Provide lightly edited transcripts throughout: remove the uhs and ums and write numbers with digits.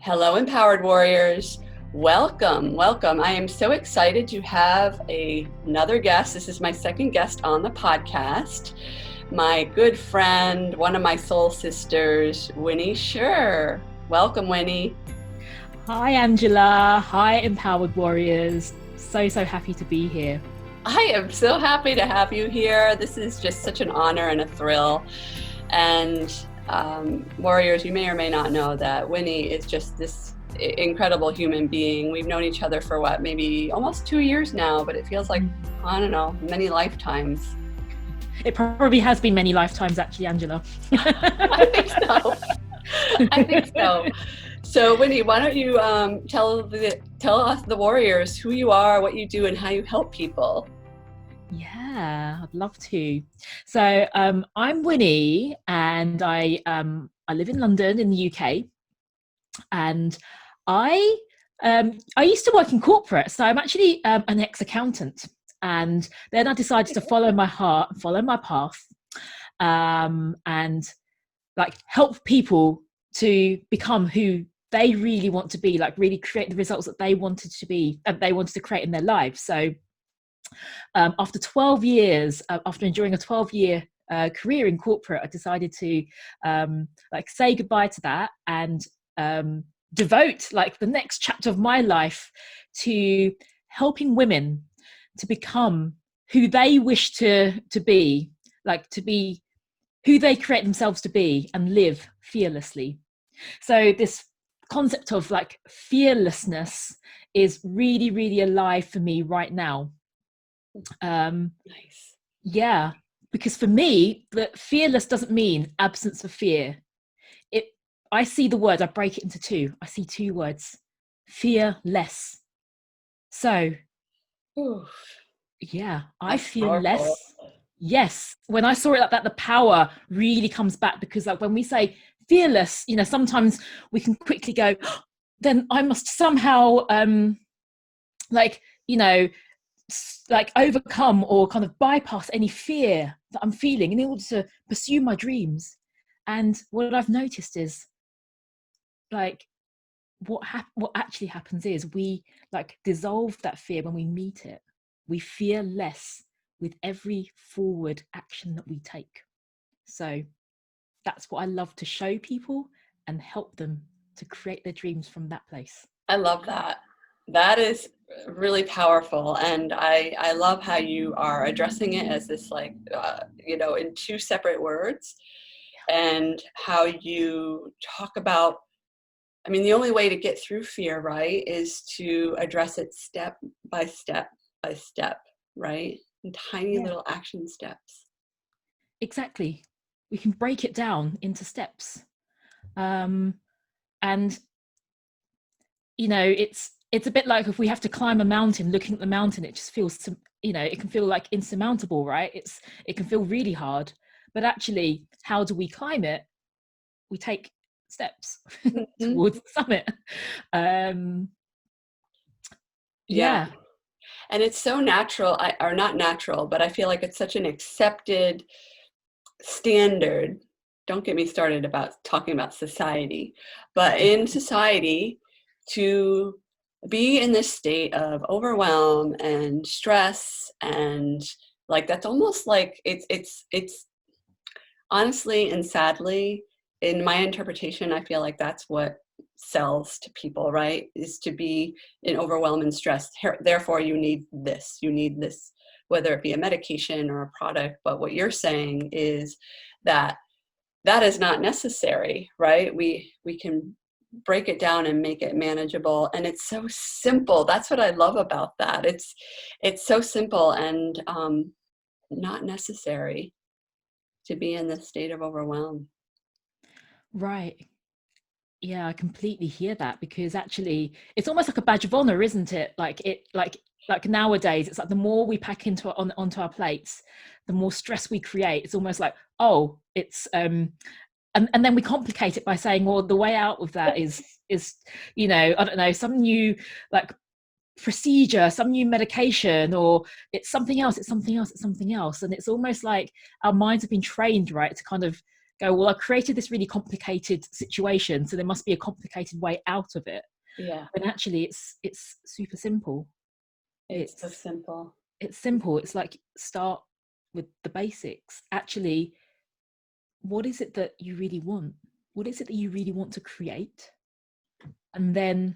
Hello, Empowered Warriors. Welcome, welcome. I am so excited to have another guest. This is my second guest on the podcast. My good friend, one of my soul sisters, Winnie Sher. Welcome, Winnie. Hi, Angela. Hi, Empowered Warriors. So happy to be here. I am so happy to have you here. This is just such an honor and a thrill. And Warriors, you may or may not know that Winnie is just this incredible human being. We've known each other for maybe almost 2 years now, but it feels like, I don't know, many lifetimes. It probably has been many lifetimes, actually, Angela. I think so. So, Winnie, why don't you tell us, the Warriors, who you are, what you do, and how you help people? Yeah, I'd love to. So I'm Winnie, and I live in London in the UK, and I used to work in corporate, so I'm actually an ex-accountant, and then I decided to follow my heart, follow my path, and like help people to become who they really want to be, like really create the results that they wanted to be, they wanted to create in their lives. So after 12 years, after enjoying a 12-year career in corporate, I decided to say goodbye to that and devote like the next chapter of my life to helping women to become who they wish to be, like to be who they create themselves to be and live fearlessly. So this concept of like fearlessness is really, really alive for me right now. Nice. Yeah, because for me, the fearless doesn't mean absence of fear. I see the word, I break it into two. I see two words: fearless. So, Ooh, yeah, I that's feel powerful. less. Yes, when I saw it like that, the power really comes back, because like when we say fearless, sometimes we can quickly go, oh, then I must somehow like, like overcome or kind of bypass any fear that I'm feeling in order to pursue my dreams. And what I've noticed is like what actually happens is we like dissolve that fear when we meet it. We fear less with every forward action that we take. So that's what I love to show people and help them to create their dreams from that place. I love that. That is really powerful. And I love how you are addressing it as this in two separate words, and how you talk about, I mean, the only way to get through fear, right, is to address it step by step by step, right? In tiny Yeah, little action steps. exactly. We can break it down into steps. And it's a bit like if we have to climb a mountain, looking at the mountain, it just feels, it can feel like insurmountable, right? It can feel really hard, but actually, how do we climb it? We take steps Mm-hmm. towards the summit. um Yeah. yeah. And it's so natural, or not natural, but I feel like it's such an accepted standard. Don't get me started about talking about society, but in society, to be in this state of overwhelm and stress, and like that's almost like it's honestly and sadly, in my interpretation, I feel like that's what sells to people, right? Is to be in overwhelm and stress. Therefore, you need this, whether it be a medication or a product. But what you're saying is that that is not necessary, right? We can break it down and make it manageable, and it's so simple. That's what I love about that. It's so simple and not necessary to be in this state of overwhelm. Right. Yeah, I completely hear that, because actually it's almost like a badge of honor, isn't it? Like nowadays, it's like the more we pack onto our plates, the more stress we create. It's almost like, oh, it's and then we complicate it by saying, well, the way out of that is I don't know, some new like procedure, some new medication, or it's something else, it's something else, it's something else. And it's almost like our minds have been trained, right, to kind of go, well, I created this really complicated situation, so there must be a complicated way out of it. Yeah. When actually it's super simple. It's so simple. It's simple. It's like, start with the basics. Actually, what is it that you really want? What is it that you really want to create? And then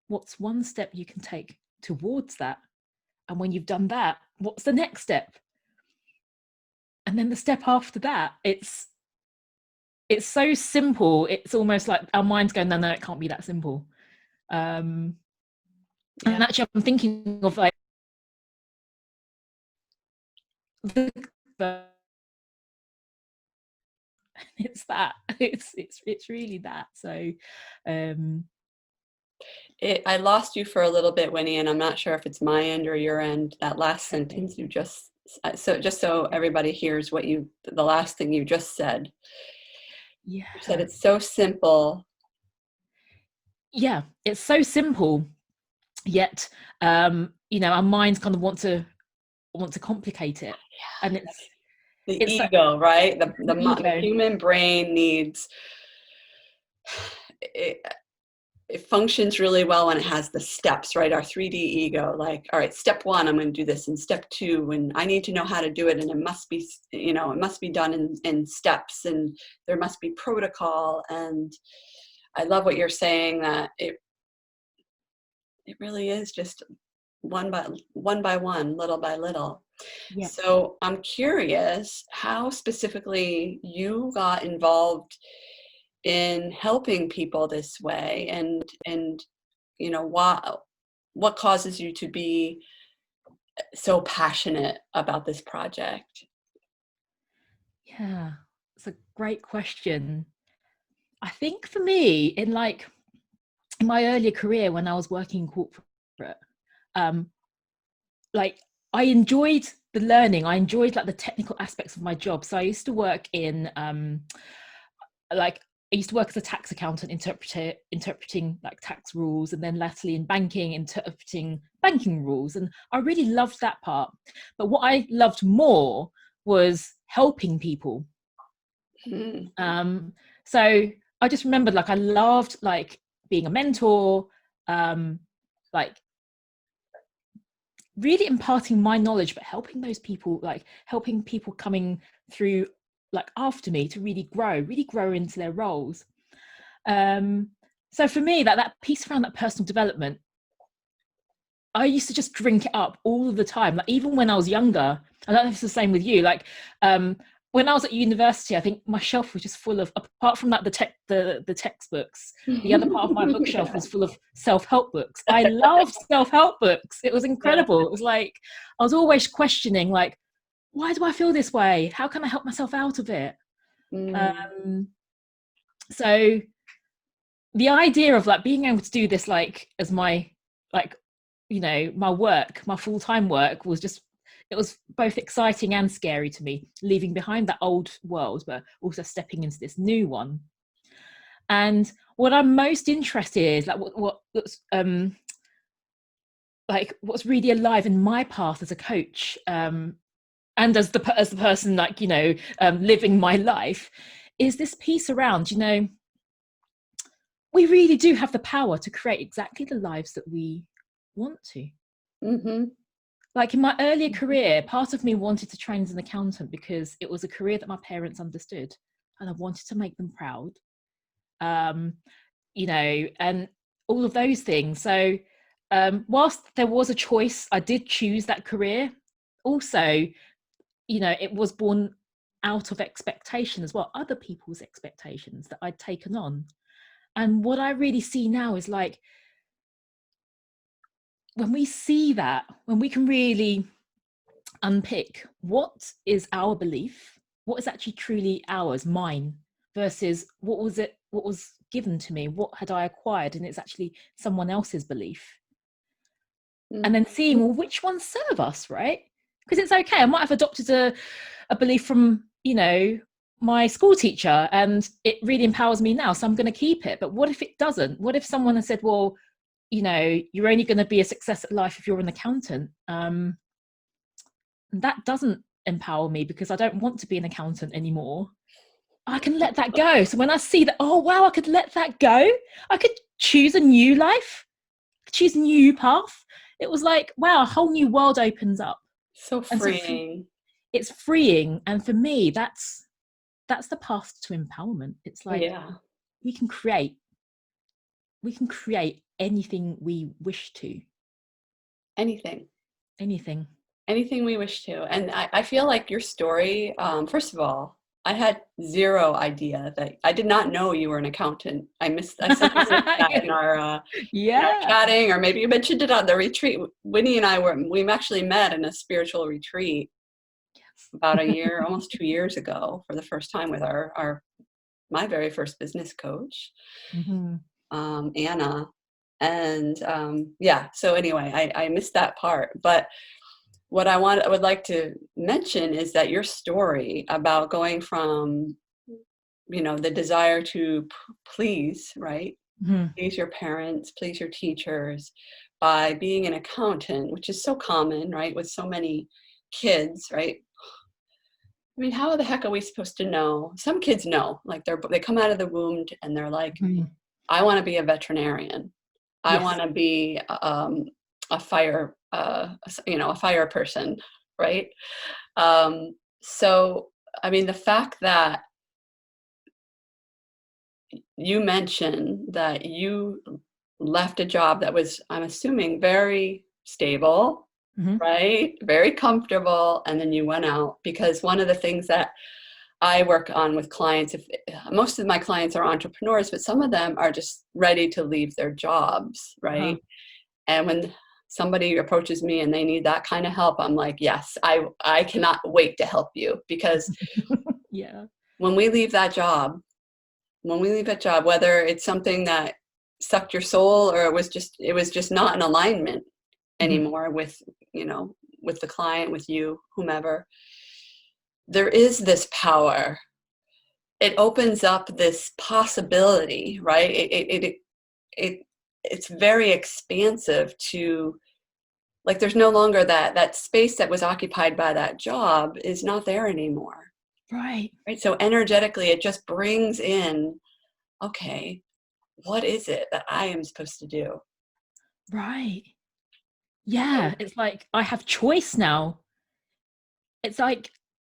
what's one step you can take towards that? And when you've done that, what's the next step? And then the step after that, it's so simple. It's almost like our mind's going, no, it can't be that simple. And actually, I'm thinking of like it's that. It's really that. So I lost you for a little bit, Winnie, and I'm not sure if it's my end or your end. That last sentence you just, so just so everybody hears what the last thing you just said. Yeah. You said it's so simple. Yeah, it's so simple, yet our minds kind of want to complicate it. Yeah. And The it's ego, right? The ego. human brain needs it, it functions really well when it has the steps, right? Our 3D ego, like, all right, step one, I'm going to do this. And step two, and I need to know how to do it. And it must be, it must be done in steps, and there must be protocol. And I love what you're saying, that it really is just one by one, little by little. Yeah. So I'm curious how specifically you got involved in helping people this way, and what causes you to be so passionate about this project? Yeah, it's a great question. I think for me, in my earlier career when I was working in corporate, um, like I enjoyed the learning. I enjoyed like the technical aspects of my job. So I used to work in like I used to work as a tax accountant, interpreting like tax rules, and then latterly in banking, interpreting banking rules. And I really loved that part. But what I loved more was helping people. Mm. So I just remembered, like, I loved like being a mentor, like really imparting my knowledge, but helping those people, like helping people coming through like after me to really grow into their roles. So for me, that piece around that personal development, I used to just drink it up all of the time. Like even when I was younger, I don't know if it's the same with you. Like when I was at university, I think my shelf was just full of, apart from that the textbooks, the other part of my bookshelf was full of self-help books. I loved self-help books. It was incredible. It was like I was always questioning, like, why do I feel this way? How can I help myself out of it? So the idea of like being able to do this like as my like my work, my full-time work, was just, it was both exciting and scary to me, leaving behind that old world but also stepping into this new one. And what I'm most interested in, like what's really alive in my path as a coach, and as the person like living my life, is this piece around, we really do have the power to create exactly the lives that we want to. Mm-hmm. Like in my earlier career, part of me wanted to train as an accountant because it was a career that my parents understood and I wanted to make them proud. And all of those things. So whilst there was a choice, I did choose that career. Also, it was born out of expectation as well, other people's expectations that I'd taken on. And what I really see now is like, when we see that, when we can really unpick what is our belief, what is actually truly ours, mine, versus what was given to me, what had I acquired, and it's actually someone else's belief. And then seeing, well, which ones serve us, right? Because it's okay, I might have adopted a belief from my school teacher and it really empowers me now, so I'm going to keep it. But what if it doesn't? What if someone has said, well, you're only going to be a success at life if you're an accountant? That doesn't empower me because I don't want to be an accountant anymore. I can let that go. So when I see that, oh wow, I could let that go. I could choose a new life, choose a new path. It was like, wow, a whole new world opens up. So And so freeing. it's freeing. And for me, that's the path to empowerment. It's like Yeah. we can create, we can create anything we wish to, Anything. anything. Anything we wish to. And I feel like your story, first of all, I had zero idea that I did not know you were an accountant. I somehow missed that in our Yeah. chatting, or maybe you mentioned it on the retreat. Winnie and I we actually met in a spiritual retreat about a year, almost 2 years ago, for the first time with our my very first business coach, Mhm. Anna. And yeah, so anyway, I missed that part. But what I would like to mention is that your story about going from, the desire to please, right? Mhm. Please your parents, please your teachers, by being an accountant, which is so common, right? With so many kids, right? I mean, how the heck are we supposed to know? Some kids know, like they come out of the womb and they're like, Mhm. I want to be a veterinarian. I Yes. want to be a fire, a fire person, right? So, I mean, the fact that you mentioned that you left a job that was, I'm assuming, very stable, Mhm. right? Very comfortable, and then you went out, because one of the things that I work on with clients, if most of my clients are entrepreneurs, but some of them are just ready to leave their jobs, Uh-huh. right? And when somebody approaches me and they need that kind of help, I'm like, yes, I cannot wait to help you, because Yeah. when we leave that job, whether it's something that sucked your soul, or it was just not in alignment Mhm. anymore with, you know, with the client, with you, whomever, there is this power. It opens up this possibility, right? It it's very expansive to, like, there's no longer that space that was occupied by that job is not there anymore, Right. right? So energetically, it just brings in, okay, what is it that I am supposed to do? Right. Yeah. So, It's like I have choice now. It's like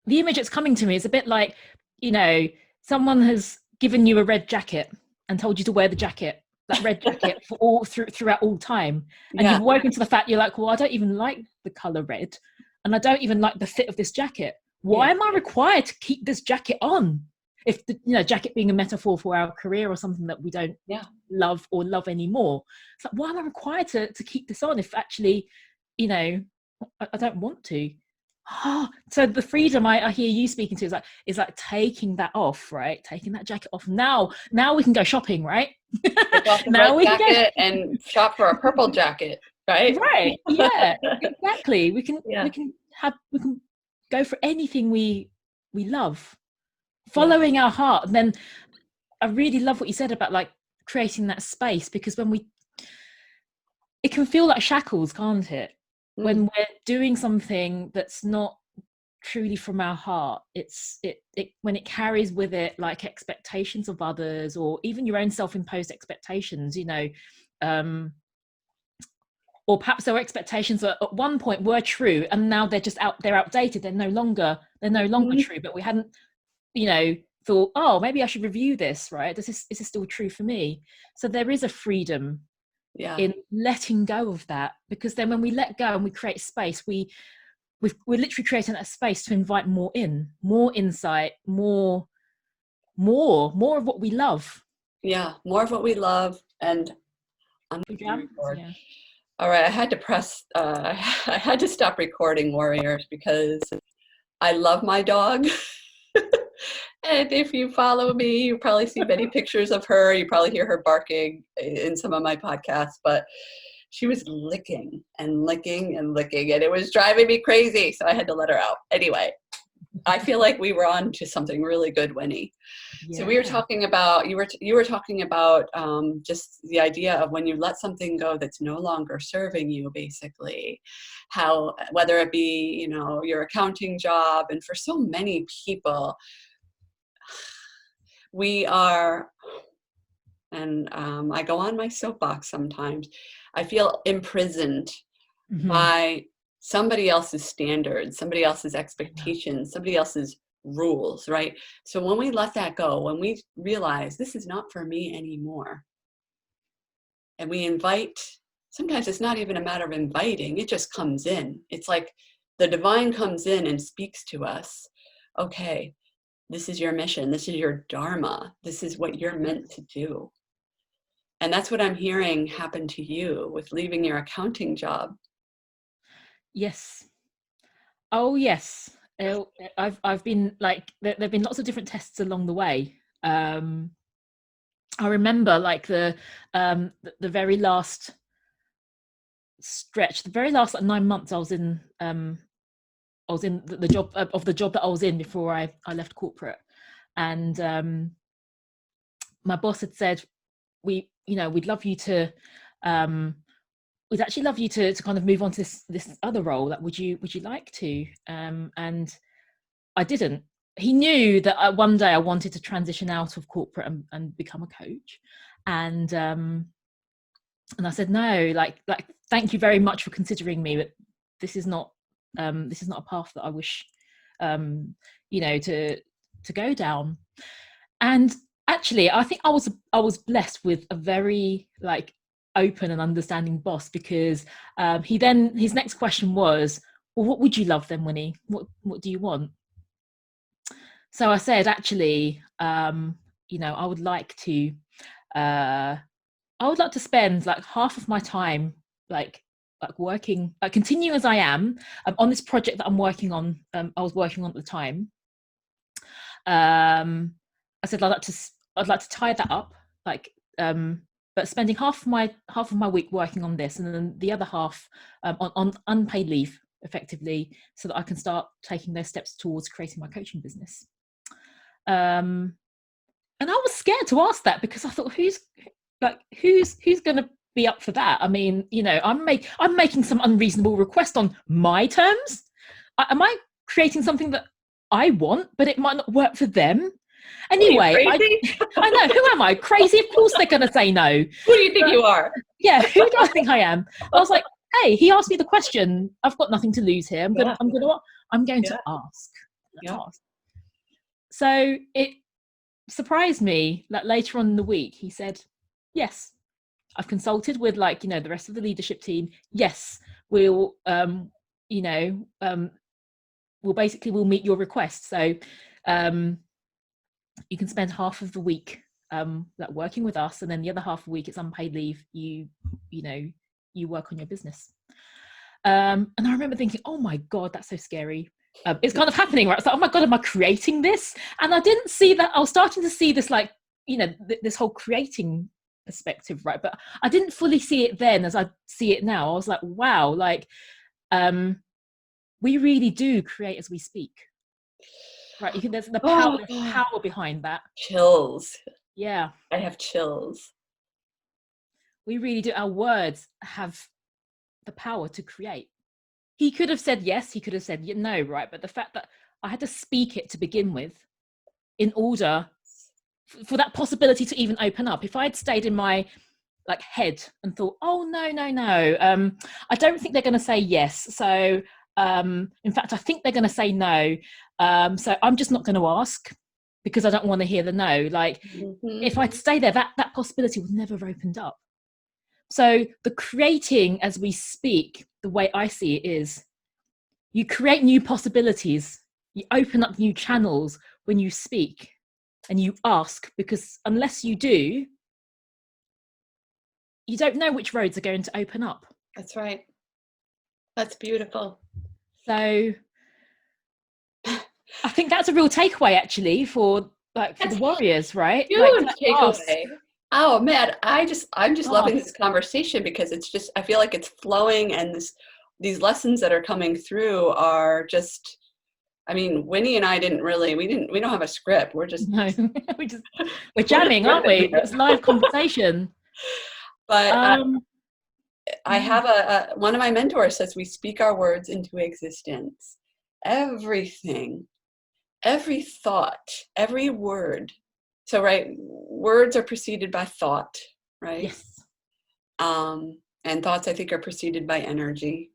the image that's coming to me is a bit like, you know, someone has given you a red jacket and told you to wear the jacket, that red jacket for throughout all time. And yeah, you've woken to the fact you're like, well, I don't even like the color red, and I don't even like the fit of this jacket. yeah, Why am I required to keep this jacket on? If the jacket being a metaphor for our career or something that we don't yeah, love anymore. It's like, why am I required to keep this on if actually, you know, I don't want to? Oh, so the freedom I hear you speaking to is like taking that off, right? Taking that jacket off. Now we can go shopping, right? take off the red Now we can go. jacket and shop for a purple jacket, right? Right. Yeah, exactly. We Yeah, can go for anything we love, yeah, following our heart. And then I really love what you said about like creating that space, because when we it can feel like shackles, can't it? When mm, we're doing something that's not truly from our heart, it when it carries with it like expectations of others, or even your own self-imposed expectations, um or perhaps our expectations that at one point were true and now they're outdated, they're no longer mhm, true, but we hadn't you know thought, oh, maybe I should review this, right? Is this still true for me? So there is a freedom yeah, in letting go of that, because then when we let go and we create space, we're literally creating that space to invite more insight, more of what we love. yeah. More of what we love, and I'm going to Jam? record. Yeah. All right, I had to press. I had to stop recording, warriors, because I love my dog. And if you follow me, you probably see many pictures of her. You probably hear her barking in some of my podcasts, but she was licking and licking and licking, and it was driving me crazy. So I had to let her out. Anyway, I feel like we were on to something really good, Winnie. So we were Yeah. talking about, you were talking about just the idea of when you let something go that's no longer serving you, basically, how, whether it be, your accounting job, and for so many people, We are, and I go on my soapbox sometimes, I feel imprisoned Mm-hmm. by somebody else's standards, somebody else's expectations, somebody else's rules, right? So when we let that go, when we realize this is not for me anymore, and we invite, sometimes it's not even a matter of inviting, it just comes in. It's like the divine comes in and speaks to us. Okay, this is your mission, this is your dharma, this is what you're meant to do. And that's what I'm hearing happen to you with leaving your accounting job. Yes. Oh, yes. I've been like there've been lots of different tests along the way. I remember like the very last stretch, the very last like 9 months I was in the job of the job that I was in before I left corporate. And my boss had said, we'd love you to we'd actually love you to kind of move on to this other role. That would you like to? And I didn't. He knew that one day I wanted to transition out of corporate and become a coach. And I said no, like thank you very much for considering me, but this is not a path that I wish to go down. And actually, I think I was blessed with a very like open and understanding boss, because his next question was, well, what would you love then, Winnie? What do you want? So I said, actually, I would like to uh, spend like half of my time like working, like continue as I am on this project that I'm working on. I was working on at the time. I said I'd like to tie that up, like but spending half of my week working on this, and then the other half on unpaid leave, effectively, so that I can start taking those steps towards creating my coaching business. And I was scared to ask that, because I thought, who's going to be up for that? I mean, I'm making some unreasonable request on my terms. Am I creating something that I want, but it might not work for them? What are you, Anyway, crazy? I know, who am I? Crazy? Of course they're going to say no. Who do you think you are? Yeah, who do I think I am? I was like, hey, he asked me the question. I've got nothing to lose here. I'm Yeah, going to yeah, ask. yeah. So it surprised me that later on in the week he said, yes, I've consulted with the rest of the leadership team. Yes, we'll we'll meet your request. So you can spend half of the week like working with us, and then the other half of the week it's unpaid leave. You work on your business. And I remember thinking, oh my God, that's so scary. It's kind of happening, right? It's like, oh my God, am I creating this? And I didn't see that. I was starting to see this, like, this whole creating perspective, right? But I didn't fully see it then as I see it now. I was like, wow, like, we really do create as we speak, right? There's the Oh, power behind that. chills. Yeah, I have chills. we really do. Our words have the power to create. He could have said yes, he could have said no, right? But the fact that I had to speak it to begin with, in order for that possibility to even open up. If I had stayed in my head and thought, oh no, I don't think they're going to say yes, so in fact I think they're going to say no, so I'm just not going to ask because I don't want to hear the no. If I'd stay there, that possibility would never have opened up. So the creating as we speak, the way I see it, is you create new possibilities, you open up new channels when you speak and you ask, because unless you do, you don't know which roads are going to open up. That's right. That's beautiful. So I think that's a real takeaway, actually, for the warriors, right? Huge Ask. takeaway. Oh man, I'm just loving Ask. this conversation, because it's just, I feel like it's flowing, and these lessons that are coming through are just, I mean, Winnie and I we don't have a script. We're just No, we're jamming, aren't we? here. It's live conversation. But I Yeah. have one of my mentors says we speak our words into existence. Everything, every thought, every word So, right, words are preceded by thought, right? Yes. And thoughts, I think, are preceded by energy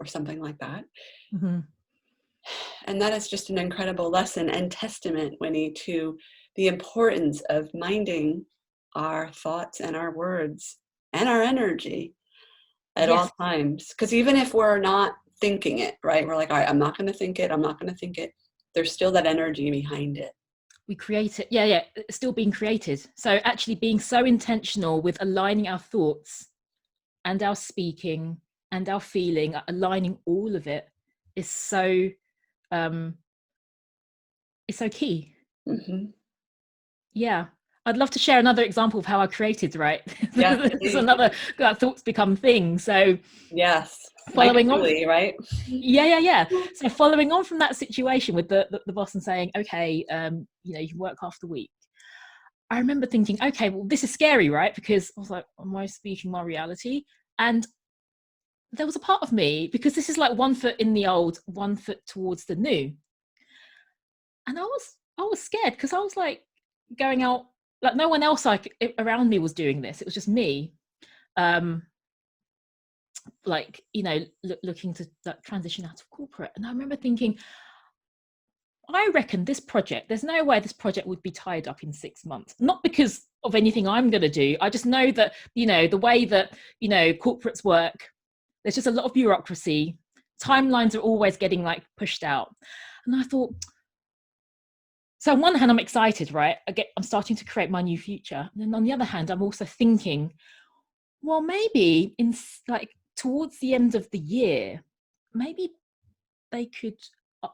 or something like that. Mm-hmm. And that is just an incredible lesson and testament, Winnie, to the importance of minding our thoughts and our words and our energy at all Yes. times. Because even if we're not thinking it, right, we're like, all right, I'm not going to think it, I'm not going to think it. There's still that energy behind it. We create it. Yeah, yeah. It's still being created. So actually being so intentional with aligning our thoughts and our speaking and our feeling, aligning all of it is so um is so key. Mm-hmm. Yeah. I'd love to share another example of how I created, right? Yes, This is please. another thoughts become things. So Yes. Like following on, Julie, right? yeah. So following on from that situation with the boss and saying, okay, you know, you can work half the week. I remember thinking, okay, well, this is scary, right? Because I was like, am I speaking my reality? And there was a part of me, because this is like one foot in the old, one foot towards the new. And I was scared because I was like going out, like no one else like around me was doing this. It was just me. Um, like, you know, looking to like, transition out of corporate. And I remember thinking, I reckon this project, there's no way this project would be tied up in 6 months. Not because of anything I'm going to do. I just know that, you know, the way that, you know, corporates work, there's just a lot of bureaucracy. Timelines are always getting like pushed out. And I thought, so on one hand, I'm excited, right? I'm starting to create my new future. And then on the other hand, I'm also thinking, well, maybe in like towards the end of the year, maybe they could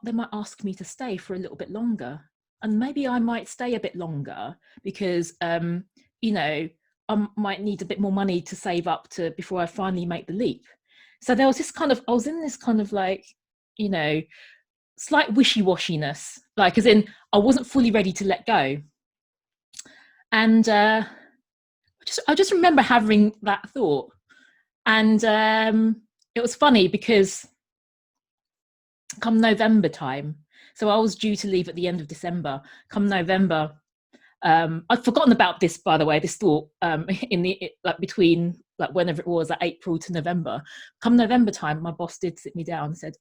they might ask me to stay for a little bit longer, and maybe I might stay a bit longer because you know, I might need a bit more money to save up to before I finally make the leap. So there was this kind of, I was in this kind of like, you know, slight wishy-washiness, like as in I wasn't fully ready to let go. And I just remember having that thought. And it was funny because come November time, so I was due to leave at the end of December. Come November, I'd forgotten about this, by the way, this thought in the like between like whenever it was, like April to November. Come November time, my boss did sit me down and said,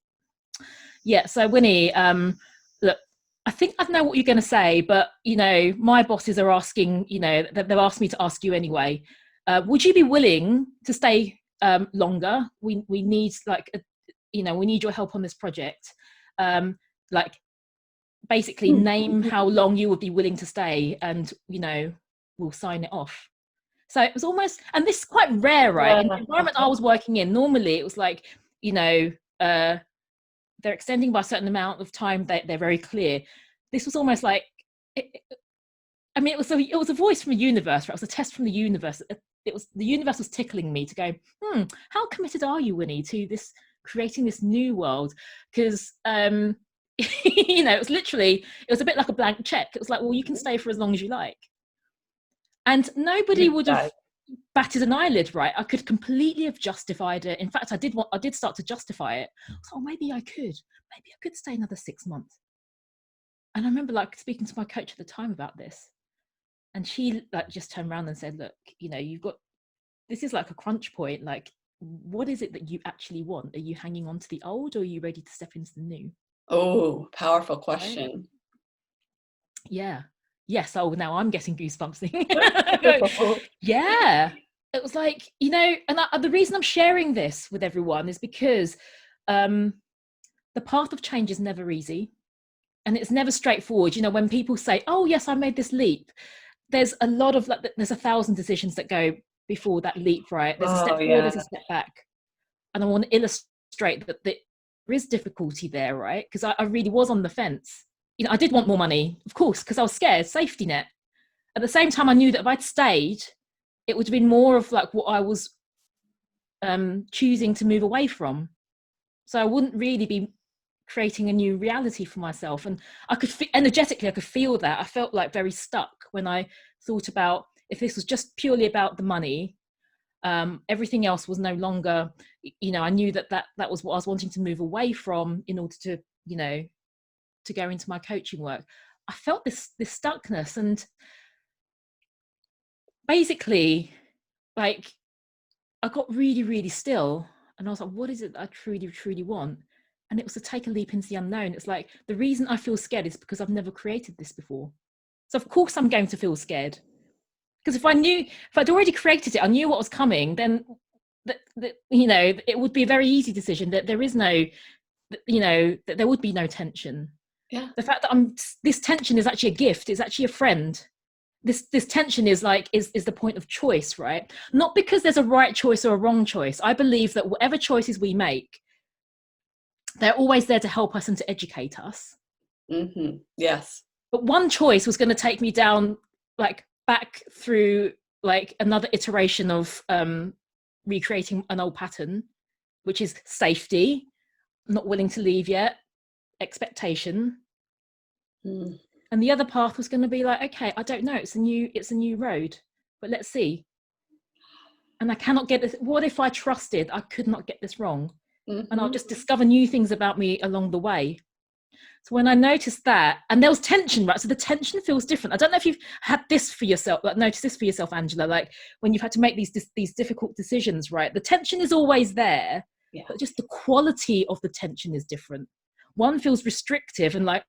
yeah, so Winnie, look, I think I know what you're going to say, but you know, my bosses are asking, you know, they've asked me to ask you anyway. Would you be willing to stay longer? We need like, you know, we need your help on this project. Like, basically, name how long you would be willing to stay, and you know, we'll sign it off. So it was almost, and this is quite rare, right? In the environment I was working in, normally it was like, you know, they're extending by a certain amount of time. They're very clear. This was almost like, I mean, it was a voice from the universe, right? It was a test from the universe. It was the universe was tickling me to go, how committed are you, Winnie, to this creating this new world? Because you know, it was a bit like a blank check. It was like, well, you can stay for as long as you like, and nobody would have batted an eyelid, right? I could completely have justified it. In fact, I did start to justify it. So maybe I could stay another 6 months. And I remember like speaking to my coach at the time about this, and she like just turned around and said, look, you know, this is like a crunch point. Like, what is it that you actually want? Are you hanging on to the old, or are you ready to step into the new? Oh, powerful Right? question. Yeah. Yes. Oh, now I'm getting goosebumps. Yeah. It was like, you know, and the reason I'm sharing this with everyone is because the path of change is never easy, and it's never straightforward. You know, when people say, oh yes, I made this leap, there's a lot of like, there's 1,000 decisions that go before that leap, right? There's a Oh, step forward, yeah. there's a step back. And I want to illustrate that there is difficulty there, right? Because I really was on the fence. You know, I did want more money, of course, because I was scared, safety net. At the same time, I knew that if I'd stayed, it would have been more of like what I was choosing to move away from. So I wouldn't really be creating a new reality for myself. And I could energetically, I could feel that. I felt like very stuck when I thought about if this was just purely about the money. Everything else was no longer, you know, I knew that was what I was wanting to move away from in order to, you know, to go into my coaching work. I felt this stuckness, and basically, like, I got really, really still, and I was like, what is it that I truly, truly want? And it was to take a leap into the unknown. It's like, the reason I feel scared is because I've never created this before. So of course I'm going to feel scared. Because if I'd already created it, I knew what was coming, then it would be a very easy decision that there is no, that there would be no tension. Yeah. The fact that this tension is actually a gift, is actually a friend. This tension is the point of choice, right? Not because there's a right choice or a wrong choice. I believe that whatever choices we make, they're always there to help us and to educate us. Mm-hmm. Yes. But one choice was going to take me down, like, back through like another iteration of recreating an old pattern, which is safety, not willing to leave yet, expectation. Mm. And the other path was going to be like, okay, I don't know, it's a new road, but let's see. And I cannot get this. What if I trusted I could not get this wrong? Mm-hmm. And I'll just discover new things about me along the way. So when I noticed that, and there was tension, right? So the tension feels different. I don't know if you've had this for yourself, like notice this for yourself, Angela, like when you've had to make these difficult decisions, right? The tension is always there, Yeah. but just the quality of the tension is different. One feels restrictive and like,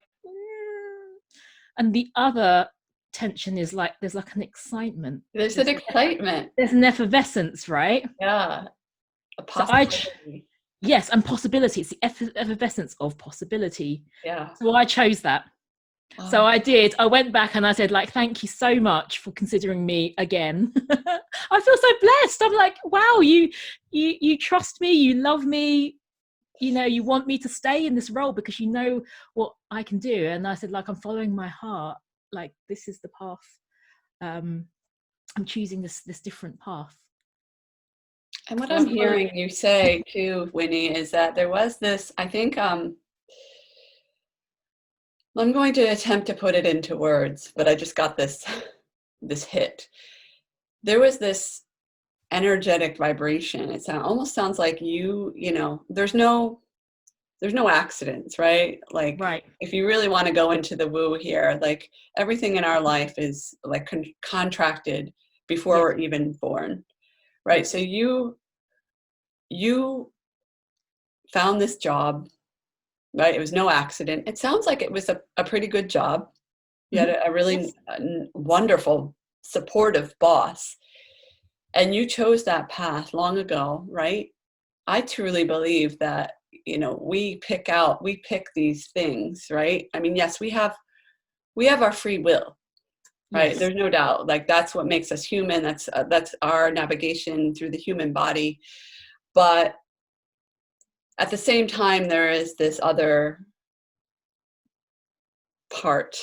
and the other tension is like, there's like an excitement. There's an excitement. There's an effervescence, right? Yeah. A So possibility. yes, and possibility. It's the effervescence of possibility. Yeah. So I chose that. So I did. I went back and I said, like, thank you so much for considering me again. I feel so blessed. I'm like, wow, you trust me, you love me, you want me to stay in this role because you know what I can do. And I said, like, I'm following my heart. Like, this is the path. I'm choosing this different path. And what I'm hearing you say too, Winnie, is that there was this, I think, I'm going to attempt to put it into words, but I just got this hit. There was this energetic vibration. It almost sounds like there's no accidents, right? Like, Right. if you really want to go into the woo here, like, everything in our life is like contracted before Yes. we're even born, right? Yes. So you found this job, right? It was no accident. It sounds like it was a pretty good job. You had a really wonderful, supportive boss, and you chose that path long ago, right? I truly believe that, we pick these things, right? I mean, yes, we have our free will, right? Yes. There's no doubt. Like, that's what makes us human. That's our navigation through the human body. But at the same time, there is this other part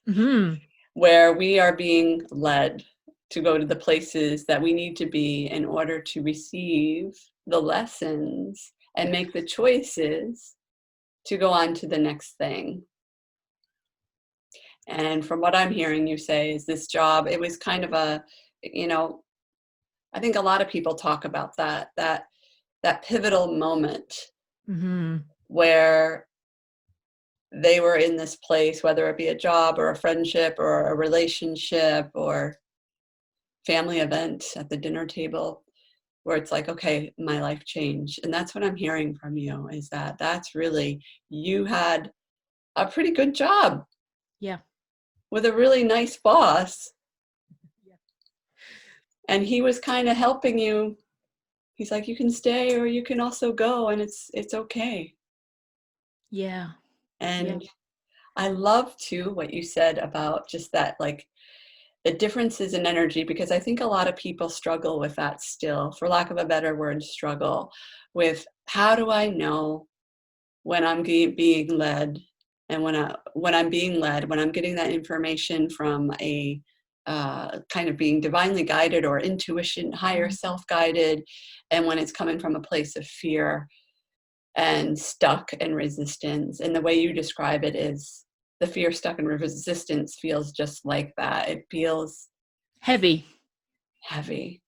Mm-hmm. where we are being led to go to the places that we need to be in order to receive the lessons and make the choices to go on to the next thing. And from what I'm hearing you say is this job, it was kind of I think a lot of people talk about that pivotal moment Mm-hmm. where they were in this place, whether it be a job or a friendship or a relationship or family event at the dinner table, where it's like, okay, my life changed. And that's what I'm hearing from you, is that's really, you had a pretty good job. Yeah. With a really nice boss. Yeah. And he was kind of helping you. He's like, you can stay or you can also go, and it's okay. Yeah. And I love too what you said about just that, like, the differences in energy, because I think a lot of people struggle with that still, for lack of a better word, struggle with, how do I know when I'm being led, and when I'm being led, when I'm getting that information from a kind of being divinely guided or intuition, higher self-guided, and when it's coming from a place of fear and stuck and resistance. And the way you describe it is, the fear, stuck, and resistance feels just like that. It feels Heavy. heavy.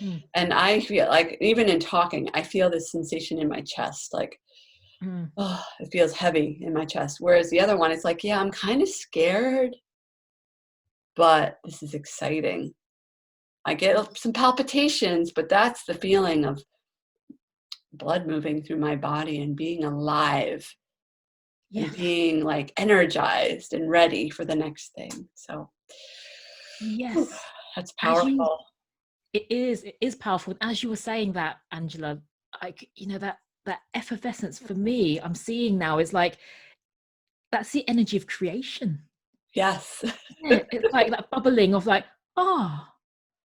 Mm. And I feel like, even in talking, I feel this sensation in my chest, like, Mm. oh, it feels heavy in my chest. Whereas the other one, it's like, yeah, I'm kind of scared, but this is exciting. I get some palpitations, but that's the feeling of blood moving through my body and being alive Yeah. and being like energized and ready for the next thing. So whew, Yes. that's As you, powerful. it is powerful. And as you were saying that, Angela, like, that effervescence for me, I'm seeing now is like, that's the energy of creation. Yes. Yeah, it's like that bubbling of like, oh,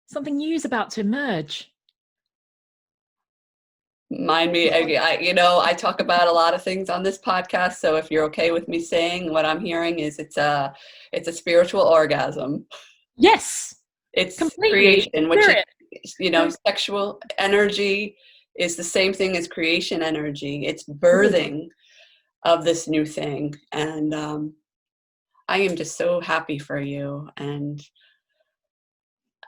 something new is about to emerge. Mind me, I talk about a lot of things on this podcast. So if you're okay with me saying what I'm hearing is it's a spiritual orgasm. Yes, It's completely. creation, which is, Spirit. sexual energy is the same thing as creation energy. It's It is. birthing of this new thing. And I am just so happy for you. And,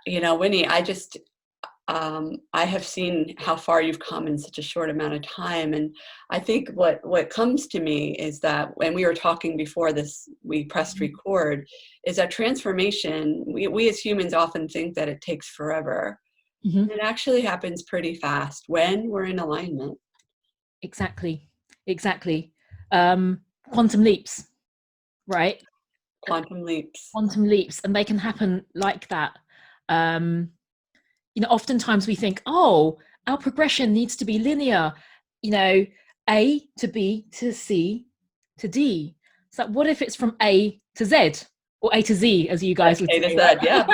Winnie, I have seen how far you've come in such a short amount of time. And I think what comes to me is that when we were talking before this, we pressed record, is that transformation, we as humans often think that it takes forever. Mhm. It actually happens pretty fast when we're in alignment. Exactly. Exactly. Um, quantum leaps, right? Quantum leaps. Quantum leaps, and they can happen like that. Um, Oftentimes we think, oh, our progression needs to be linear, you know, A to B to C to D. So what if it's from A to Z, or A to Z, as you guys would A to say, Z, yeah.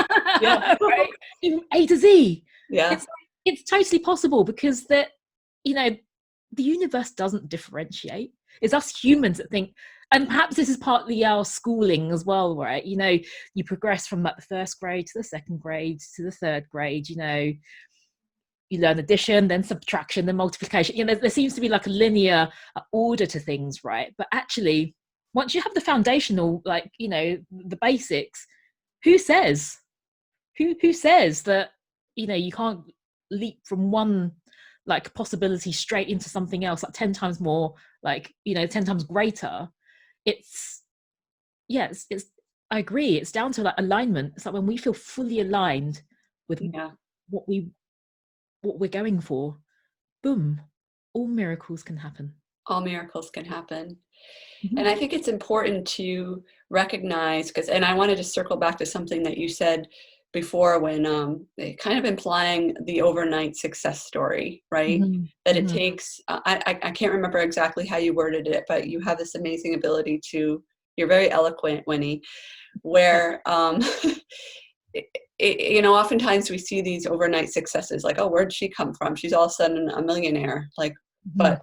Yeah. right? Right? From A to Z. Yeah. It's totally possible, because you know, the universe doesn't differentiate. It's us humans that think, and perhaps this is partly our schooling as well, right? You progress from like the first grade to the second grade to the third grade. You learn addition, then subtraction, then multiplication. There seems to be like a linear order to things, right? But actually, once you have the foundational, like, the basics, who says who says that you can't leap from one like possibility straight into something else, like 10 times more, like 10 times greater? It's Yeah, it's I agree, it's down to like alignment. It's like when we feel fully aligned with Yeah. what we what we're going for, boom, all miracles can happen. All miracles can happen. And Mhm. I think it's important to recognize, and I wanted to circle back to something that you said before when kind of implying the overnight success story, right? Mhm. That it Mhm. takes, I can't remember exactly how you worded it, but you have this amazing ability you're very eloquent, Winnie, where, oftentimes we see these overnight successes like, oh, where'd she come from? She's all of a sudden a millionaire. Like, Mhm. but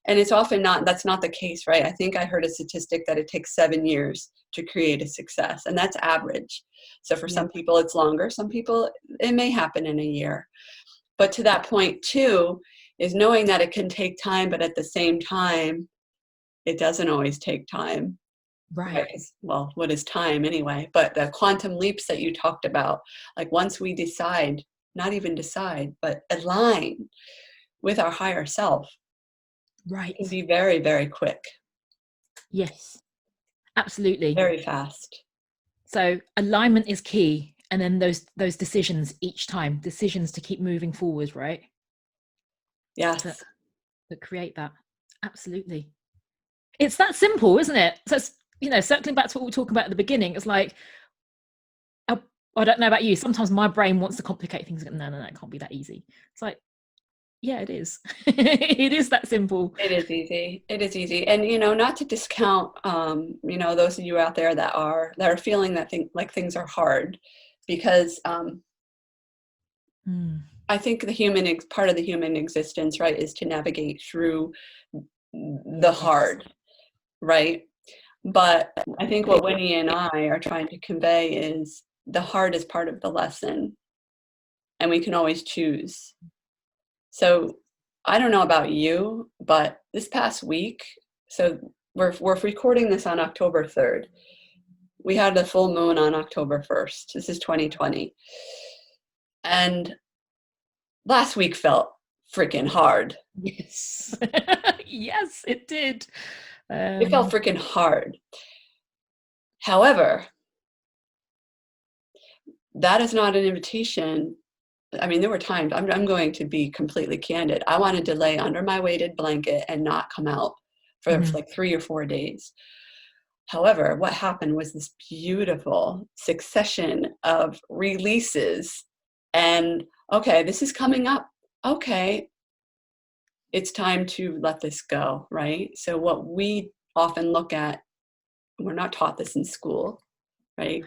and it's often not, that's not the case, right? I think I heard a statistic that it takes 7 years to create a success, and that's average. So for Yeah. some people it's longer, some people it may happen in a year. But to that point too, is knowing that it can take time, but at the same time, it doesn't always take time. Right. Right. Well, what is time anyway? But the quantum leaps that you talked about, like once we decide, not even decide, but align with our higher self, can Right. be very, very quick, Yes, absolutely. very fast. So alignment is key, and then those decisions each time, decisions to keep moving forward, right? That Yes. that create that. Absolutely. It's that simple, isn't it? So it's, circling back to what we were talking about at the beginning, it's like, I, I don't know about you. Sometimes my brain wants to complicate things. No, no, no, it can't be that easy. It's like, yeah, it is. It is that simple. It is easy. It is easy. And not to discount those of you out there that are feeling that like things are hard, because Mm. I think part of the human existence, right, is to navigate through the Yes. hard, right? But I think what Winnie and I are trying to convey is the hard is part of the lesson, and we can always choose. So I don't know about you, but this past week, so we're recording this on October 3rd. We had the full moon on October 1st. This is 2020. And last week felt freaking hard. Yes. Yes, it did. It felt freaking hard. However, that is not an invitation. I mean, there were times, I'm going to be completely candid. I wanted to lay under my weighted blanket and not come out for Mhm. like 3 or 4 days. However, what happened was this beautiful succession of releases. And okay, this is coming up. Okay, it's time to let this go, right? So, what we often look at, we're not taught this in school, right?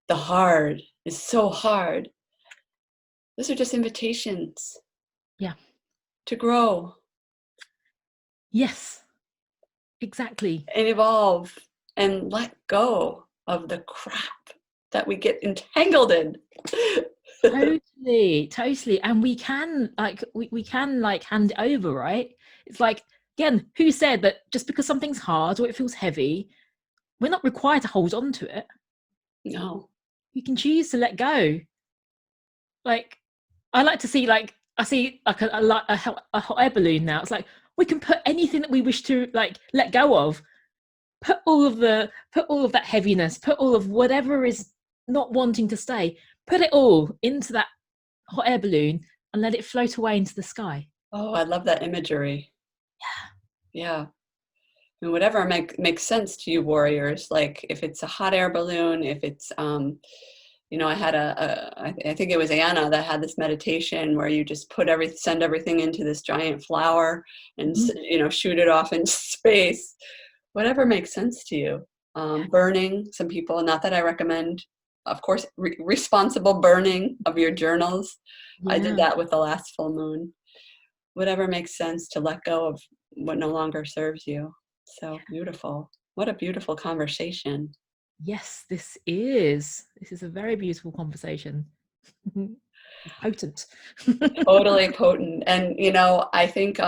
The hard is so hard. Those are just invitations Yeah. to grow Yes, exactly. and evolve and let go of the crap that we get entangled in. Totally, totally. And we can we can like hand it over, right? It's like, again, who said that just because something's hard or it feels heavy, we're not required to hold on to it. No. You can choose to let go. Like, I like to see, like, I see like a hot air balloon now. It's like we can put anything that we wish to like let go of, put all of that heaviness, put all of whatever is not wanting to stay, put it all into that hot air balloon and let it float away into the sky. Oh, I love that imagery. Yeah. And whatever makes sense to you warriors, like if it's a hot air balloon, if it's I had I think it was Anna that had this meditation where you just send everything into this giant flower and Mhm. shoot it off into space. Whatever makes sense to you. Burning, some people, not that I recommend, of course, responsible burning of your journals. I did Yeah. that with the last full moon. Whatever makes sense to let go of what no longer serves you. So beautiful. What a beautiful conversation. Yes, this is a very beautiful conversation. Potent. Totally potent. And, I think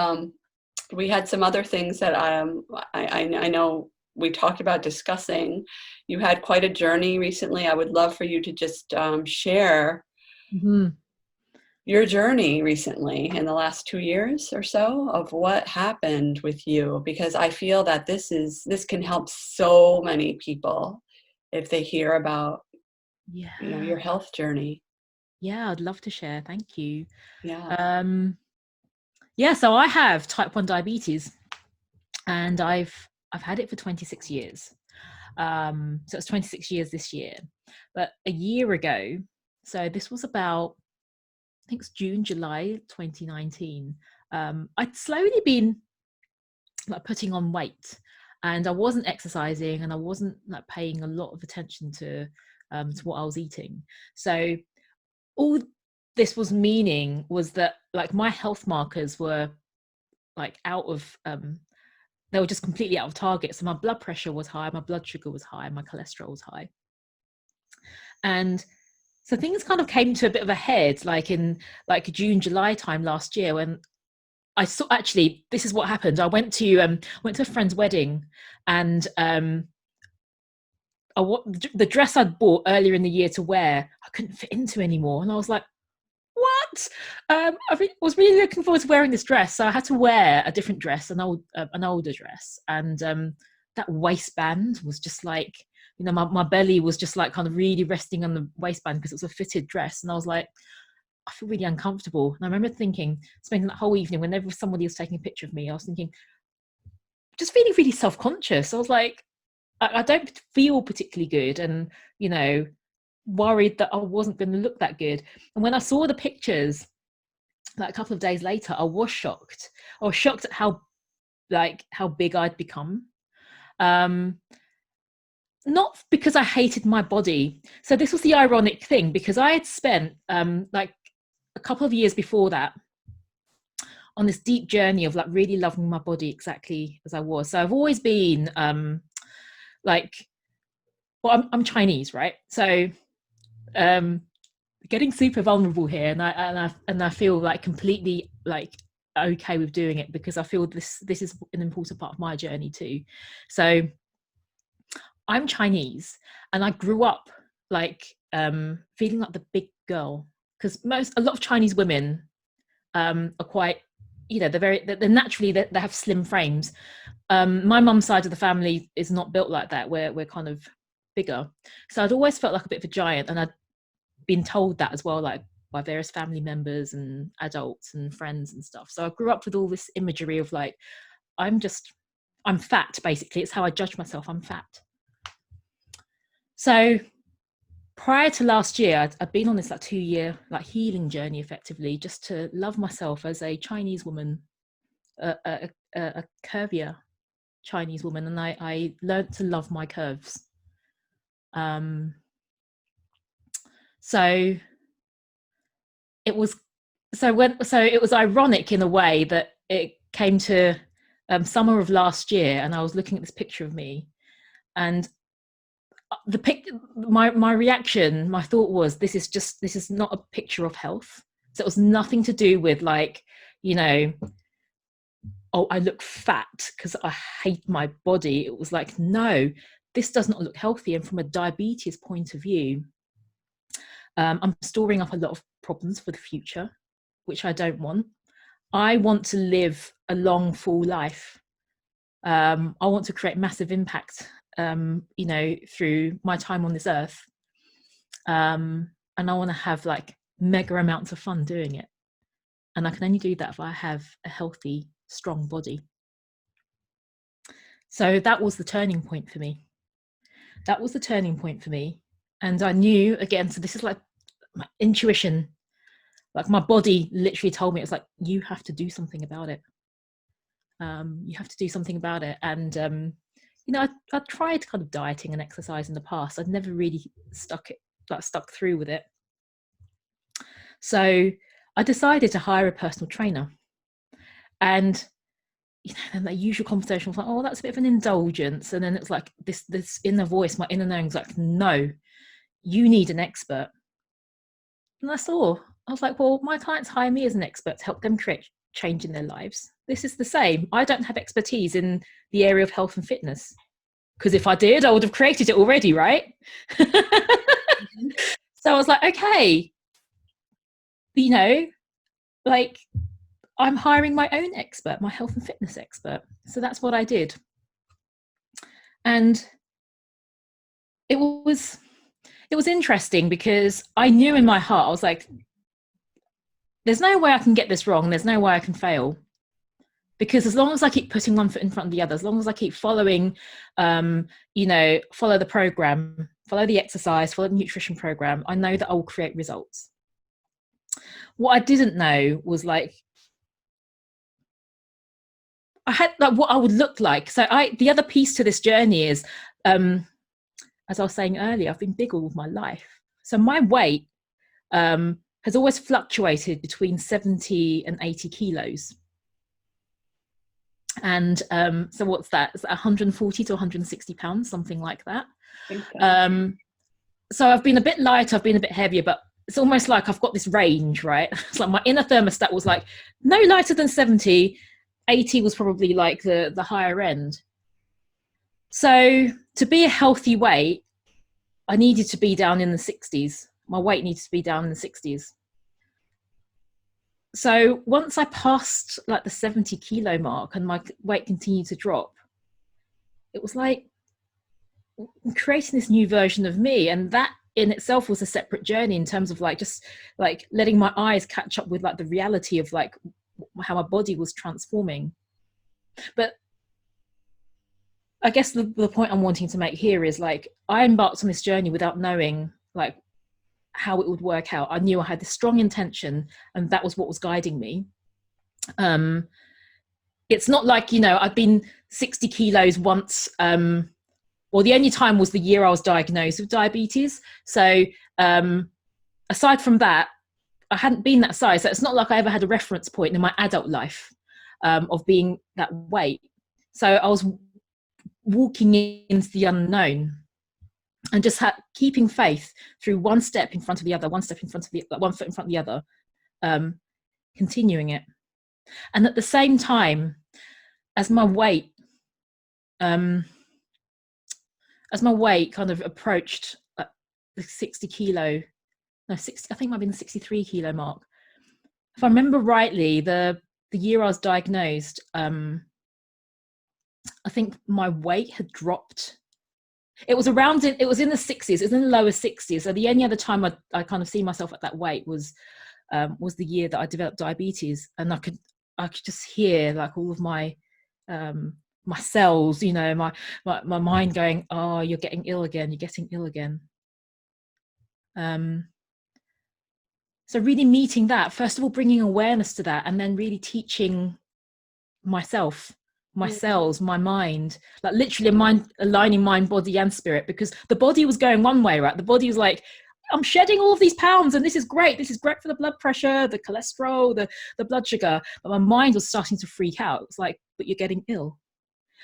we had some other things that I know we talked about discussing. You had quite a journey recently. I would love for you to just share Mhm. your journey recently in the last 2 years or so of what happened with you, because I feel that this can help so many people if they hear about your Yeah. health journey. Yeah, I'd love to share. Thank you. Yeah. Um, yeah, so I have type 1 diabetes and I've had it for 26 years. So it's 26 years this year. But a year ago, so this was about, I think it's June, July 2019. I'd slowly been like putting on weight and I wasn't exercising and I wasn't like paying a lot of attention to what I was eating. So all this was meaning was that like my health markers were like out of they were just completely out of target. So my blood pressure was high, my blood sugar was high, my cholesterol was high. And so things kind of came to a bit of a head like in like June, July time last year when I saw, actually this is what happened. I went to a friend's wedding and the dress I'd bought earlier in the year to wear, I couldn't fit into anymore. And I was like, what? Was really looking forward to wearing this dress, so I had to wear a different dress, an older dress, and that waistband was just like, my belly was just like kind of really resting on the waistband because it was a fitted dress, and I was like, I feel really uncomfortable. And I remember spending that whole evening, whenever somebody was taking a picture of me, I was thinking, just feeling really self-conscious. I was like, I don't feel particularly good, and you know, worried that I wasn't going to look that good. And when I saw the pictures, like a couple of days later, I was shocked. I was shocked at how big I'd become. Um, Not because I hated my body. So this was the ironic thing, because I had spent like a couple of years before that on this deep journey of like really loving my body exactly as I was. So I've always been like, well, I'm Chinese, right? So um getting super vulnerable here, and I feel like completely like okay with doing it because I feel this is an important part of my journey too. So I'm Chinese and I grew up like feeling like the big girl, because a lot of Chinese women are quite, they're naturally, they have slim frames. My mum's side of the family is not built like that. We're kind of bigger. So I'd always felt like a bit of a giant, and I'd been told that as well, like by various family members and adults and friends and stuff. So I grew up with all this imagery of like, I'm fat, basically. It's how I judge myself. I'm fat. So prior to last year, I'd been on this like 2-year like healing journey, effectively, just to love myself as a Chinese woman, a curvier Chinese woman, and I learned to love my curves. So it was it was ironic in a way that it came to summer of last year, and I was looking at this picture of me, and my reaction, my thought was, this is not a picture of health. So it was nothing to do with like, oh, I look fat because I hate my body. It was like, no, this does not look healthy. And from a diabetes point of view, I'm storing up a lot of problems for the future, which I don't want. I want to live a long, full life. I want to create massive impact, through my time on this earth. And I want to have like mega amounts of fun doing it. And I can only do that if I have a healthy, strong body. So that was the turning point for me. And I knew, again, so this is like my intuition, like my body literally told me, it was like, you have to do something about it. You have to do something about it. And I tried kind of dieting and exercise in the past. I'd never really stuck through with it. So I decided to hire a personal trainer. And and the usual conversation was like, oh, that's a bit of an indulgence. And then it's like this inner voice, my inner knowing's like, no, you need an expert. And I was like, well, my clients hire me as an expert to help them create change in their lives. This is the same. I don't have expertise in the area of health and fitness, because if I did, I would have created it already, right? So I was like, okay, like I'm hiring my own expert, my health and fitness expert. So that's what I did. And it was interesting, because I knew in my heart, I was like, there's no way I can get this wrong. There's no way I can fail. Because as long as I keep putting one foot in front of the other, as long as I keep following, follow the program, follow the exercise, follow the nutrition program, I know that I will create results. What I didn't know was like, I had like what I would look like. So the other piece to this journey is, as I was saying earlier, I've been big all of my life. So my weight has always fluctuated between 70 and 80 kilos. And so what's that? It's 140 to 160 pounds, something like that. I think so. So I've been a bit lighter, I've been a bit heavier, but it's almost like I've got this range, right? It's like my inner thermostat was like no lighter than 70, 80 was probably like the higher end. So to be a healthy weight, I needed to be down in the 60s. My weight needed to be down in the 60s. So once I passed like the 70 kilo mark and my weight continued to drop, it was like creating this new version of me. And that in itself was a separate journey, in terms of like just like letting my eyes catch up with like the reality of like how my body was transforming. But I guess the point I'm wanting to make here is like, I embarked on this journey without knowing like how it would work out. I knew I had this strong intention, and that was what was guiding me. It's not like, I've been 60 kilos once. Well, the only time was the year I was diagnosed with diabetes. So aside from that, I hadn't been that size. So it's not like I ever had a reference point in my adult life of being that weight. So I was walking into the unknown, and just keeping faith through one step in front of the other, one foot in front of the other, continuing it. And at the same time, as my weight kind of approached the 60 kilo, no, 60, I think it might be the 63 kilo mark, if I remember rightly, the year I was diagnosed, I think my weight had dropped. It was it was in the 60s, it was in the lower 60s. So the only other time I kind of see myself at that weight was the year that I developed diabetes. And I could just hear like all of my cells, my mind going, oh, you're getting ill again, you're getting ill again. So really meeting that, first of all, bringing awareness to that, and then really teaching myself, my cells, my mind, like literally aligning mind, body, and spirit, because the body was going one way, right? The body was like, I'm shedding all of these pounds and this is great. This is great for the blood pressure, the cholesterol, the blood sugar. But my mind was starting to freak out. It's like, but you're getting ill.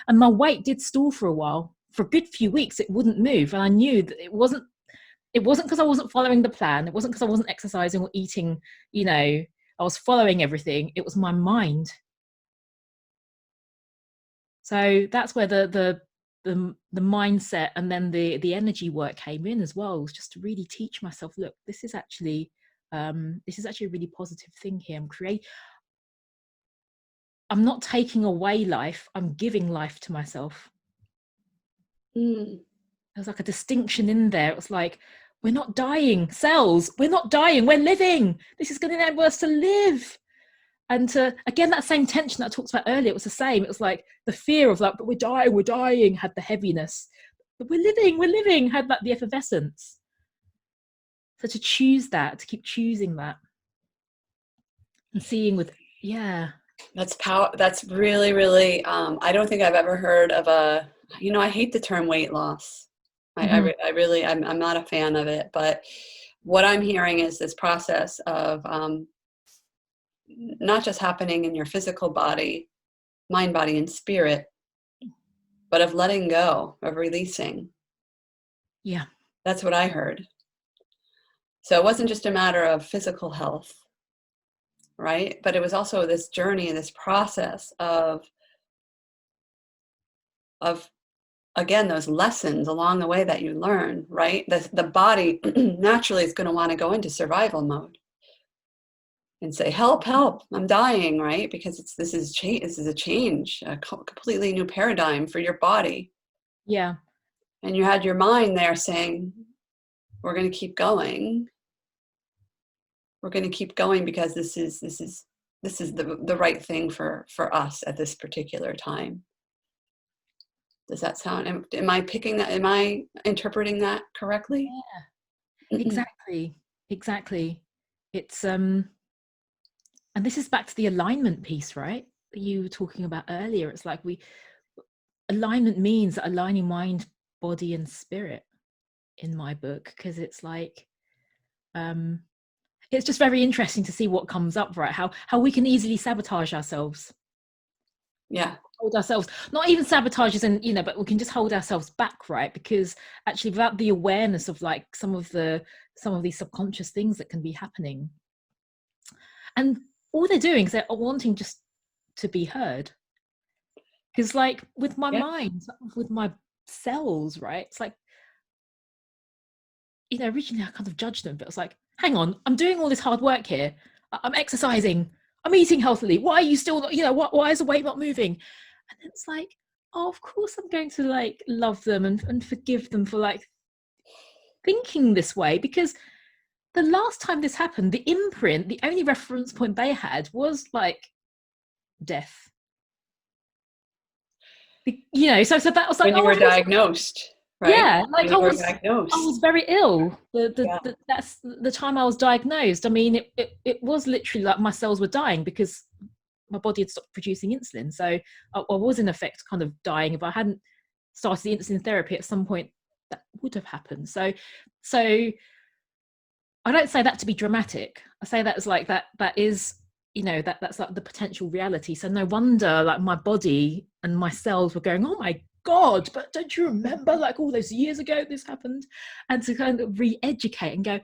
And my weight did stall for a while. For a good few weeks, it wouldn't move. And I knew that it wasn't because I wasn't following the plan. It wasn't because I wasn't exercising or eating, I was following everything. It was my mind. So that's where the mindset and then the energy work came in as well, was just to really teach myself, look, this is actually a really positive thing here. I'm not taking away life, I'm giving life to myself. There's like a distinction in there. It was like, we're not dying, cells, we're not dying, we're living. This is going to enable us to live. And to, again, that same tension that I talked about earlier, it was the same. It was like the fear of like, but we're dying, had the heaviness. But we're living, had like the effervescence. So to choose that, to keep choosing that and seeing with, yeah. That's power. That's really, really, I don't think I've ever heard of I hate the term weight loss. I'm not a fan of it, but what I'm hearing is this process of not just happening in your physical body, mind, body, and spirit, but of letting go, of releasing. Yeah. That's what I heard. So it wasn't just a matter of physical health, right? But it was also this journey and this process of again, those lessons along the way that you learn, right? The body naturally is going to want to go into survival mode and say, help, help, I'm dying, right? Because this is a change, a completely new paradigm for your body. Yeah. And you had your mind there saying, we're going to keep going. We're going to keep going because this is the right thing for us at this particular time. Does that sound, am I picking that, am I interpreting that correctly? Yeah, exactly. It's and this is back to the alignment piece, right? That you were talking about earlier. It's like alignment means aligning mind, body, and spirit in my book, because it's like it's just very interesting to see what comes up, right? How we can easily sabotage ourselves. Yeah. Hold ourselves, not even sabotage as in, but we can just hold ourselves back, right? Because actually without the awareness of like some of these subconscious things that can be happening, and all they're doing is they're wanting just to be heard. Because like with my mind, with my cells, right, it's like, originally I kind of judged them, but it's like, hang on, I'm doing all this hard work here, I'm exercising, I'm eating healthily, why are you still not, why is the weight not moving? And it's like, oh, of course I'm going to like love them and forgive them for like thinking this way, because the last time this happened, the imprint, the only reference point they had was like death. So that was like, When you oh, were of course. diagnosed, right? Yeah, like When I you were was diagnosed. very ill. Yeah. That's the time I was diagnosed. I mean, it was literally like my cells were dying because my body had stopped producing insulin. So I was in effect kind of dying. If I hadn't started the insulin therapy at some point, that would have happened. So I don't say that to be dramatic. I say that as like that is, that's like the potential reality. So no wonder like my body and my cells were going, oh my God, but don't you remember like all those years ago this happened? And to kind of re-educate and go,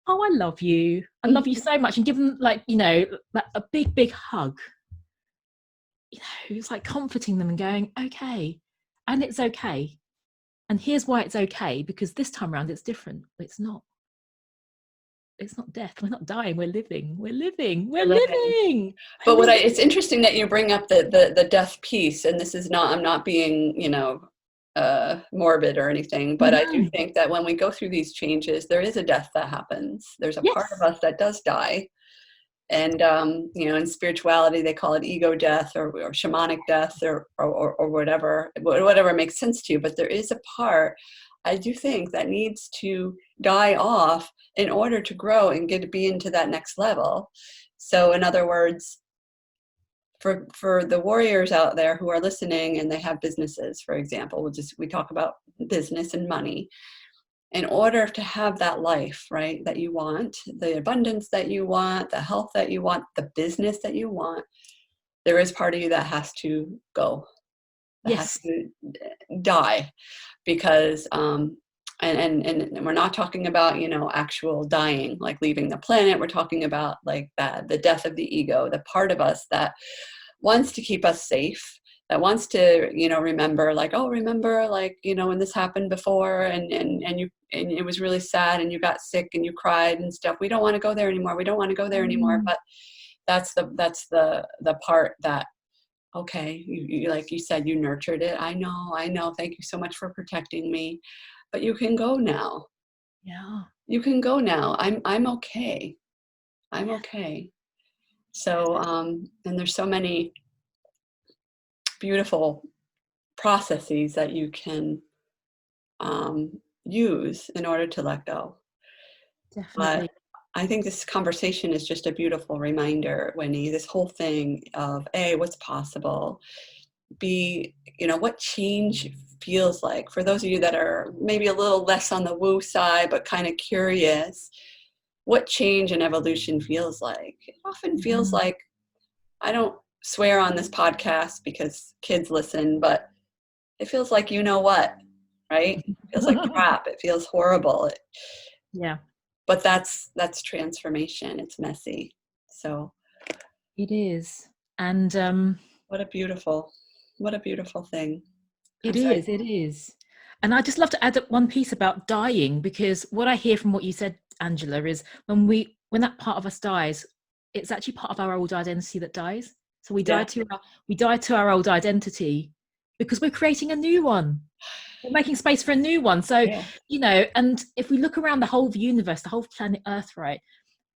oh, I love you. I love you so much. And give them like, a big, big hug. It's like comforting them and going, okay, and it's okay. And here's why it's okay, because this time around it's different. It's not. it's not death. We're not dying. We're living. We're living. We're We're living. living. We're But living. it's interesting that you bring up the death piece, and this is not, I'm not being, morbid or anything, but I do No. think that when we go through these changes, there is a death that happens. There's a part of Yes. us that does die. And, in spirituality, they call it ego death or shamanic death or whatever makes sense to you. But there is a part, I do think, that needs to die off in order to grow and be into that next level. So in other words, for the warriors out there who are listening and they have businesses, for example, we talk about business and money. In order to have that life, right, that you want, the abundance that you want, the health that you want, the business that you want, there is part of you that has to go, that has Yes. to die, because and we're not talking about actual dying, like leaving the planet. We're talking about like that, the death of the ego, the part of us that wants to keep us safe, that wants to remember, like, oh, remember, like, when this happened before, and it was really sad and you got sick and you cried and stuff. We don't want to go there anymore. We don't want to go there anymore. But that's the part that, okay, you like you said, you nurtured it. I know, thank you so much for protecting me, but you can go now. Yeah. You can go now. I'm okay. I'm okay. So and there's so many beautiful processes that you can use in order to let go. But Definitely. I think this conversation is just a beautiful reminder, Winnie, this whole thing of A, what's possible, B, what change feels like. For those of you that are maybe a little less on the woo side, but kind of curious, what change and evolution feels like. It often feels like, I don't swear on this podcast because kids listen, but it feels like, what, right? It feels like crap. It feels horrible. Yeah, But that's transformation. It's messy. So it is. And what a beautiful thing. I'm it sorry. is, it is. And I just love to add up one piece about dying, because what I hear from what you said, Angela, is when that part of us dies, it's actually part of our old identity that dies. So Yeah. we die to our old identity because we're creating a new one. We're making space for a new one. So, Yeah. and if we look around the whole universe, the whole planet Earth, right,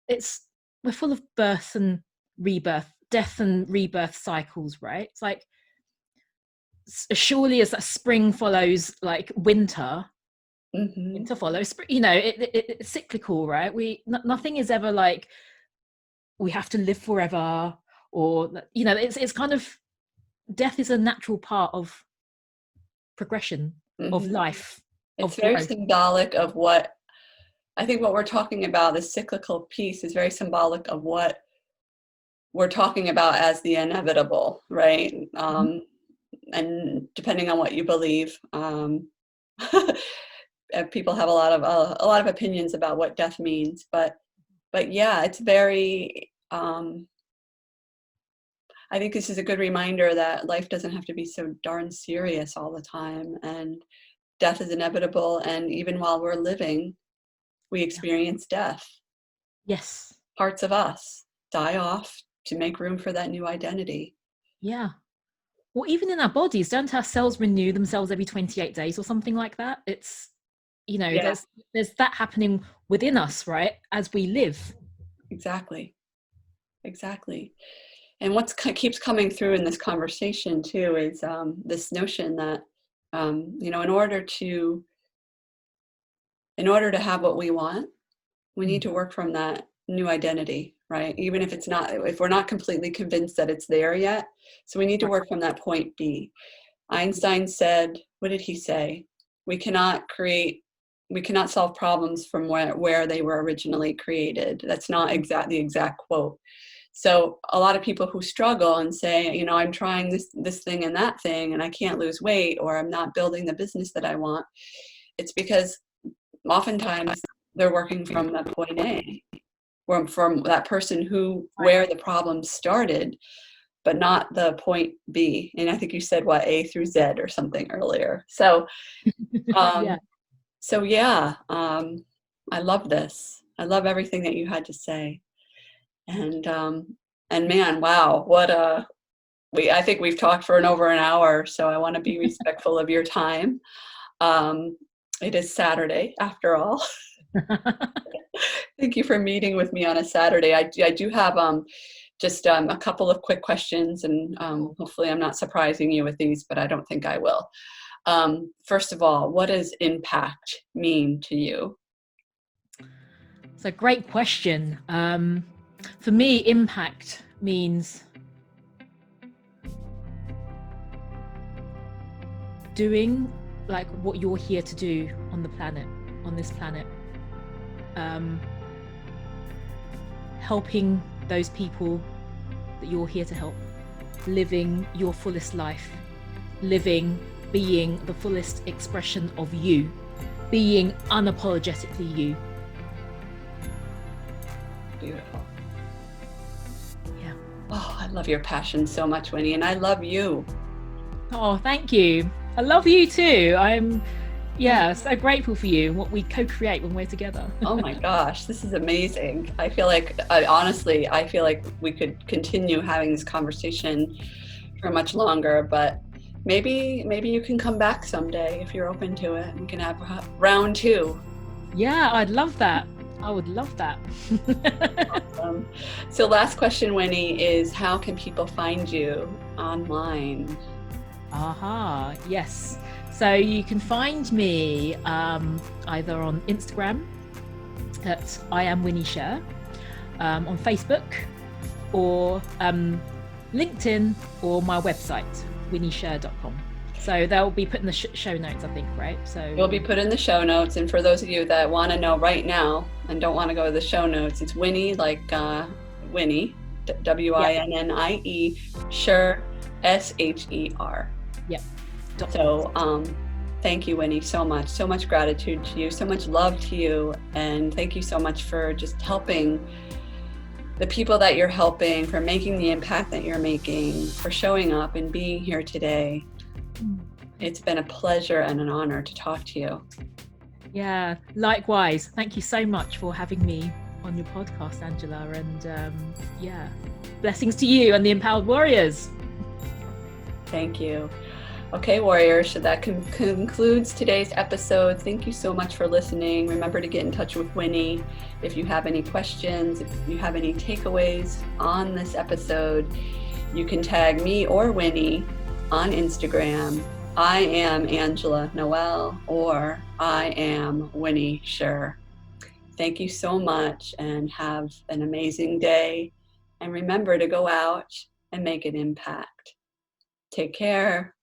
we're full of birth and rebirth, death and rebirth cycles, right? It's like, surely as that spring follows like winter, Mm-hmm. winter follows spring, it's cyclical, right? Nothing is ever like we have to live forever, or it's kind of, death is a natural part of progression, of Mm-hmm. life, It's of very growth. symbolic of what I think what we're talking about, the cyclical piece is very symbolic of what we're talking about as the inevitable, right? Mhm. And depending on what you believe, people have a lot of opinions about what death means, but yeah, it's very. I think this is a good reminder that life doesn't have to be so darn serious all the time, and death is inevitable. And even while we're living, we Yeah. experience death. Yes. Parts of us die off to make room for that new identity. Yeah. Well, even in our bodies, don't our cells renew themselves every 28 days or something like that? It's, Yeah, there's that happening within us, right, as we live. exactly. Exactly. And what keeps coming through in this conversation too is this notion that in order to have what we want, we need Mm. to work from that new identity, right? Even if we're not completely convinced that it's there yet. So we need to Right. work from that point B. Einstein said, what did he say? We cannot solve problems from where they were originally created. That's not the exact quote. So a lot of people who struggle and say, I'm trying this thing and that thing, and I can't lose weight, or I'm not building the business that I want. It's because oftentimes they're working from that point A, from that person Right. where the problem started, but not the point B. And I think you said what, A through Z or something earlier. So Yeah. um, so yeah, I love this. I love everything that you had to say. And man, wow, I think we've talked for over an hour, so I want to be respectful of your time. Um, it is Saturday after all. Thank you for meeting with me on a Saturday. I do have just a couple of quick questions, and hopefully I'm not surprising you with these, but I don't think I will. First of all, what does impact mean to you? It's a great question. For me, impact means doing like what you're here to do on the planet, on this planet. Helping those people that you're here to help, living your fullest life, being the fullest expression of you, being unapologetically you. Beautiful. Yeah. Oh, I love your passion so much, Winnie, and I love you. Oh, thank you. I love you too. I'm so grateful for you and what we co-create when we're together. Oh my gosh, this is amazing. I feel like, honestly, I feel like we could continue having this conversation for much longer, but maybe you can come back someday if you're open to it. We can have round 2. Yeah, I'd love that. I would love that. So last question, Winnie, is how can people find you online? Aha, yes. So you can find me either on Instagram at I am Winnie Sher, on Facebook, or LinkedIn, or my website, winniesher.com. So they'll be put in the show notes, I think, right? So you'll be put in the show notes. And for those of you that want to know right now and don't want to go to the show notes, it's Winnie, like Winnie, Winnie, Sher, Sher. Yep. So thank you, Winnie, so much gratitude to you, so much love to you, and thank you so much for just helping the people that you're helping, for making the impact that you're making, for showing up and being here today. It's been a pleasure and an honor to talk to you. Yeah, likewise. Thank you so much for having me on your podcast, Angela, and blessings to you and the Empowered Warriors. Thank you. Okay, warriors, so that concludes today's episode. Thank you so much for listening. Remember to get in touch with Winnie if you have any questions, if you have any takeaways on this episode. You can tag me or Winnie on Instagram. I am Angela Noel, or I am Winnie Sher. Thank you so much and have an amazing day. And remember to go out and make an impact. Take care.